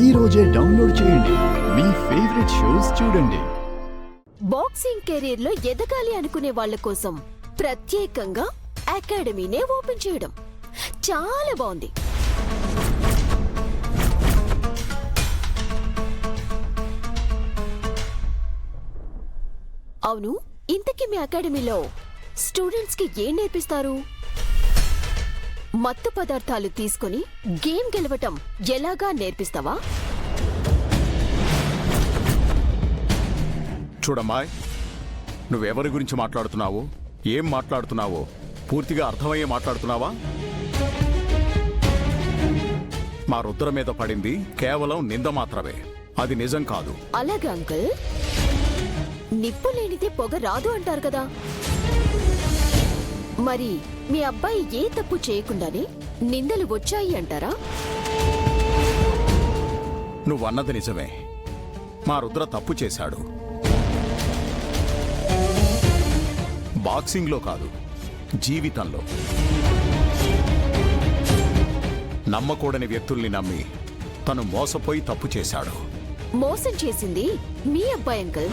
ఈ రోజే డౌన్లోడ్ చేయండి. మీ ఫేవరెట్ షోస్ చూడండి. బాక్సింగ్ కెరీర్ లో ఎదగాలి అనుకునే వాళ్ళ కోసం ప్రత్యేకంగా అకాడమీనే ఓపెన్ చేయడం చాలా బాగుంది. అవును, ఇంతకీ మీ అకాడమీలో స్టూడెంట్స్ కి ఏం నేర్పిస్తారు? మత్తు పదార్థాలు తీసుకుని గేమ్ గెలవటం ఎలాగా నేర్పిస్తావా? చూడమ్మాయ్, నువ్వెవరి గురించి మాట్లాడుతున్నావో, ఏం మాట్లాడుతున్నావో పూర్తిగా అర్థమయ్యే మాట్లాడుతున్నావా? మా రుద్ర మీద పడింది కేవలం నింద మాత్రమే, అది నిజం కాదు. అలాగే అంకుల్, నిప్పు లేనిదే పొగ రాదు అంటారు కదా. మరి మీ అబ్బాయి ఏ తప్పు చేయకుండానే నిందలు వచ్చాయి అంటారా? నువ్వన్నది నిజమే. మా రుద్ర తప్పు చేశాడు. బాక్సింగ్లో కాదు, జీవితంలో. నమ్మకూడని వ్యక్తుల్ని నమ్మి తను మోసపోయి తప్పు చేశాడు. మోసం చేసింది మీ అబ్బాయి అంకుల్.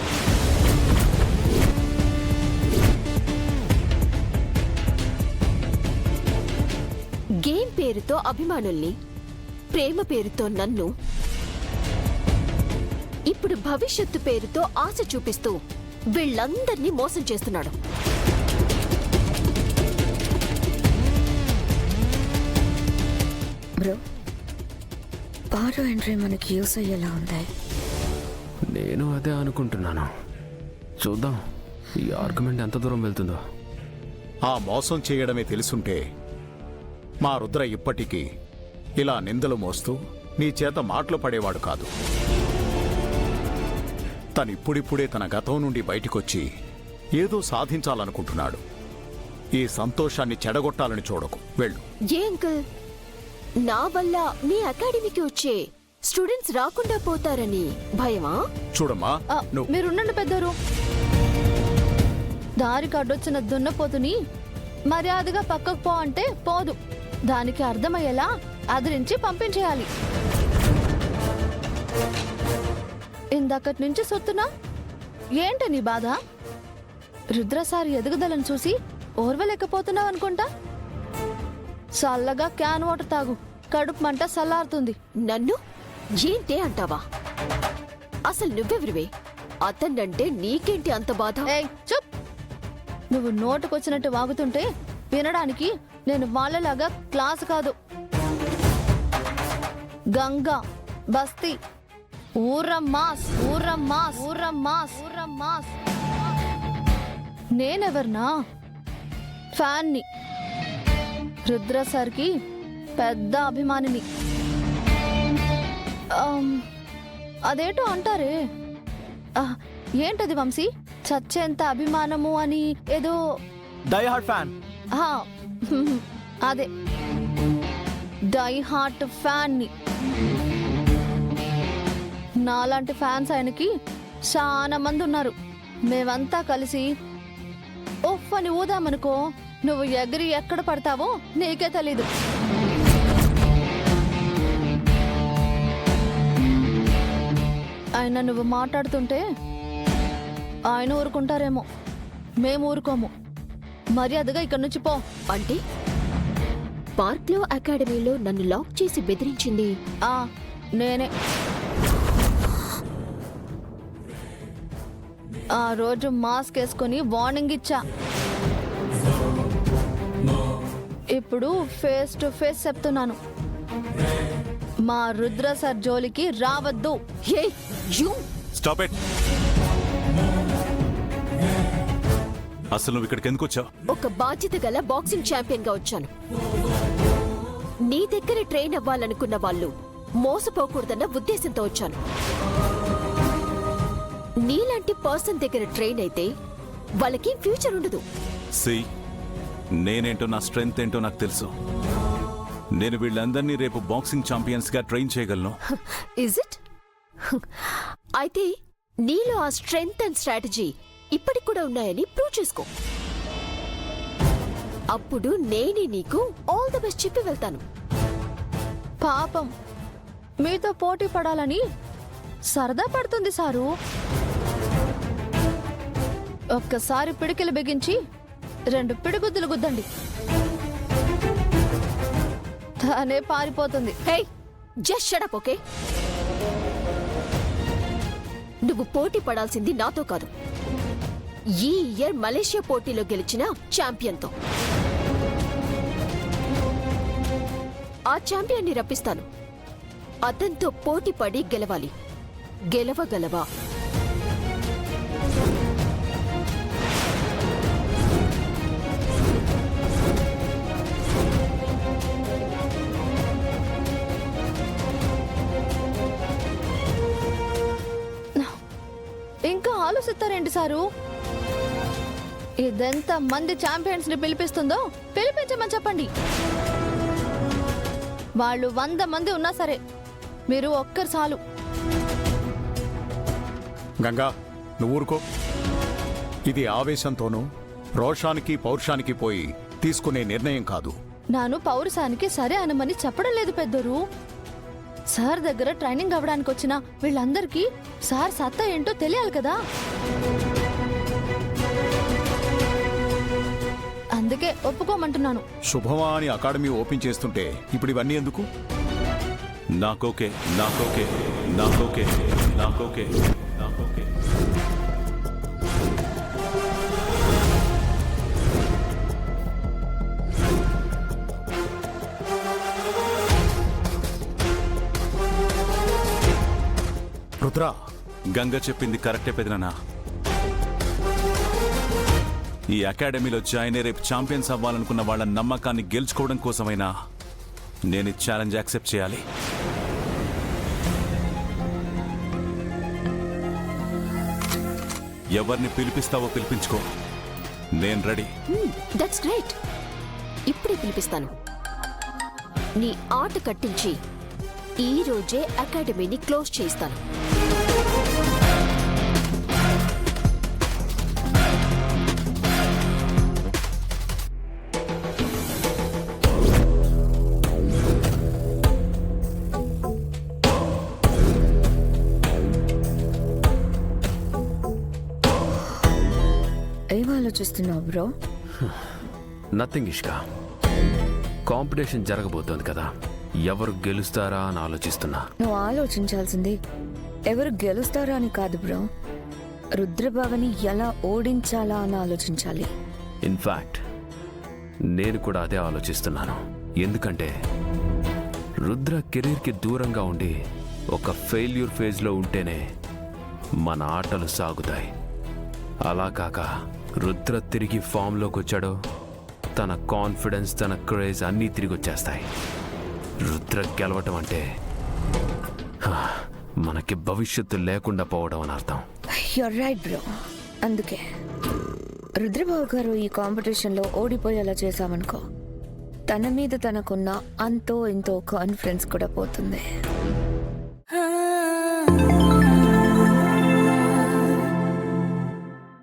గేమ్ పేరుతో అభిమానుల్ని, ప్రేమ పేరుతో నన్ను, ఇప్పుడు భవిష్యత్తు పేరుతో ఆశ చూపిస్తూ వీళ్ళందర్నీ మోసం చేస్తున్నాడు. బ్రో, బారో ఎంట్రీ మనకి యూస్ అయ్యేలా ఉంది. నేను అదే అనుకుంటున్నాను. చూద్దాం ఈ ఆర్గ్యుమెంట్ ఎంత దూరం వెళ్తుందో. ఆ మోసం చేయడమే తెలుసుంటే మా రుద్ర ఇప్పటికీ ఇలా నిందలు మోస్తూ నీ చేత మాటలు పడేవాడు కాదు. తనిప్పుడిప్పుడే తన గతం నుండి బయటికొచ్చి ఏదో సాధించాలనుకుంటున్నాడు. ఈ సంతోషాన్ని చెడగొట్టాలని చూడకు, వెళ్ళు. ఏ అంకుల్, నా వల్ల మీ అకాడమీకి వచ్చే స్టూడెంట్స్ రాకుండా పోతారని భయమా? చూడమ్మా, మీరుండండి పెద్దరు. దారికి అడ్డొచ్చిన దున్నపోతుని మర్యాదగా పక్కకు పో అంటే పోదు. దానికి అర్థమయ్యేలా అదిరించి పంపించేయాలి. ఇందాకటి నుంచి సొత్తునా ఏంటి నీ బాధ? రుద్రసారి ఎదుగుదలను చూసి ఓర్వలేకపోతున్నావు అనుకుంటా. చల్లగా క్యాన్ వాటర్ తాగు, కడుపు మంట చల్లారుతుంది. నన్ను ఏంటే అంటావా? అసలు నువ్వెవరివే? అతన్నంటే నీకేంటి అంత బాధ? ఏయ్ చుప్! నువ్వు నోటుకొచ్చినట్టు వాగుతుంటే వినడానికి నేను వాళ్ళలాగా క్లాస్ కాదు. గంగా, బస్తీ, ఊరమ్మాస్, ఊరమ్మాస్, ఊరమ్మాస్, ఊరమ్మాస్. నేనెవర్నా? ఫ్యాన్ని. రుద్ర సార్కి పెద్ద అభిమానిని. అదేటో అంటారే, ఏంటది వంశీ? చచ్చేంత అభిమానము అని ఏదో. Die heart fan. అదే, డై హార్ట్ ఫ్యాన్ ని. నాలాంటి ఫ్యాన్స్ ఆయనకి చాలా మంది ఉన్నారు. మేమంతా కలిసి ఉఫ్ అని ఊదామనుకో, నువ్వు ఎగిరి ఎక్కడ పడతావో నీకే తెలీదు. ఆయన నువ్వు మాట్లాడుతుంటే ఆయన ఊరుకుంటారేమో, మేము ఊరుకోము. మర్యాదగా ఇక్కడి నుంచి పో. అంటే పార్క్ లో అకాడమీలో నన్ను లాక్ చేసి బెదిరించింది నేనే. ఆ రోజు మాస్క్ వేసుకుని వార్నింగ్ ఇచ్చా. ఇప్పుడు ఫేస్ టు ఫేస్ చెప్తున్నాను, మా రుద్ర సార్ జోలికి రావద్దు. Stop it. అసలు నువ్వు ఇక్కడికి ఎందుకు వచ్చావు? ఒక బాధ్యత గల బాక్సింగ్ ఛాంపియన్ గా వచ్చాను. నీ దగ్గర ట్రైన్ అవ్వాలనుకున్న వాళ్ళు మోసపోకూడదన్న ఉద్దేశంతో వచ్చాను. నీలాంటి పర్సన్ దగ్గర ట్రైన్ అయితే వాళ్ళకి ఫ్యూచర్ ఉండదు. నేనేంటో, నా స్ట్రెంగ్త్ ఏంటో నాకు తెలుసు. నేను వీళ్ళందరినీ రేపు బాక్సింగ్ ఛాంపియన్స్ గా ట్రైన్ చేయగలను. Is it? అయితే నీలో ఆ స్ట్రెంగ్త్ అండ్ స్ట్రాటజీ ఇప్పటికి కూడా ఉన్నాయని ప్రూవ్ చేసుకో. అప్పుడు నేనే నీకు ఆల్ ది బెస్ట్ చెప్పి వెళ్తాను. పాపం మీతో పోటీ పడాలని సరదా పడుతుంది సారు. ఒక్కసారి పిడికిలు బిగించి 2 పిడిగుద్దులు గుద్దండి, తానే పారిపోతుంది. Hey just shut up, okay? నువ్వు పోటీ పడాల్సింది నాతో కాదు, ఈ ఇయర్ మలేషియా పోటీలో గెలిచిన ఛాంపియన్తో. ఆ ఛాంపియన్ని రప్పిస్తాను. అతనితో పోటీ పడి గెలవాలి. గెలవగలవా? ఇంకా ఆలోచిస్తారేంటి సారు? ఇదెంత మంది ఛాంపియన్స్ ని పిలిపిస్తుందో పిలిపించమని చెప్పండి. వాళ్ళు 100 మంది ఉన్నా సరే, మీరు ఒక్కరు చాలు. గంగా, నువ్వు ఊరుకో. ఇది ఆవేశంతోనూ రోషానికి పౌరుషానికి పోయి తీసుకునే నిర్ణయం కాదు. నాను పౌరుషానికి సరే అనమని చెప్పడం లేదు పెద్దరు. సార్ దగ్గర ట్రైనింగ్ అవ్వడానికి వచ్చిన వీళ్ళందరికీ సార్ సత్తా ఏంటో తెలియాలి కదా. అందుకే ఒప్పుకోమంటున్నాను. శుభమా అని అకాడమీ ఓపెన్ చేస్తుంటే ఇప్పుడు ఇవన్నీ ఎందుకు? నాకోకే, నాకోకే, నాకోకే, నాకోకే, నాకోకే. రుద్ర, గంగ చెప్పింది కరెక్టే పెదనాన్న. ఈ అకాడమీలో జాయిన్ అయ్యి రేపు ఛాంపియన్స్ అవ్వాలనుకున్న వాళ్ళ నమ్మకాన్ని గెలుచుకోవడం కోసమైనా నేను ఈ ఛాలెంజ్ యాక్సెప్ట్ చేయాలి. ఎవరిని పిలిపిస్తావో పిలిపించుకో, నేను రెడీ. That's great. ఇప్పుడే పిలిపిస్తాను. నీ ఆట కట్టించి ఈ రోజే అకాడమీని క్లోజ్ చేస్తాను. ఏం ఆలోచిస్తున్నావు బ్రో? నథింగ్ ఇష్కా. కాంపిటీషన్ జరగబోతోంది కదా, ఎవరు గెలుస్తారా అని ఆలోచిస్తున్నా. నువ్వు ఆలోచించాల్సింది ఎవరు గెలుస్తారా అని కాదు బ్రో, రుద్రబావని ఎలా ఓడించాలా అని ఆలోచించాలి. ఇన్ఫాక్ట్ నేను కూడా అదే ఆలోచిస్తున్నాను. ఎందుకంటే రుద్ర కెరీర్కి దూరంగా ఉండి ఒక ఫెయిల్యూర్ ఫేజ్లో ఉంటేనే మన ఆటలు సాగుతాయి. అలా కాక రుద్ర తిరిగి ఫామ్లోకి వచ్చాడో తన కాన్ఫిడెన్స్, తన క్రేజ్ అన్నీ తిరిగి వచ్చేస్తాయి. రుద్ర గెలవటం అంటే మనకి భవిష్యత్తు లేకుండా పోవడం అని అర్థం. You're right bro. అందుకే రుద్రబాబు గారు ఈ కాంపిటీషన్లో ఓడిపోయేలా చేశామనుకో, తన మీద తనకున్న అంతో ఇంతో కాన్ఫిడెన్స్ కూడా పోతుంది.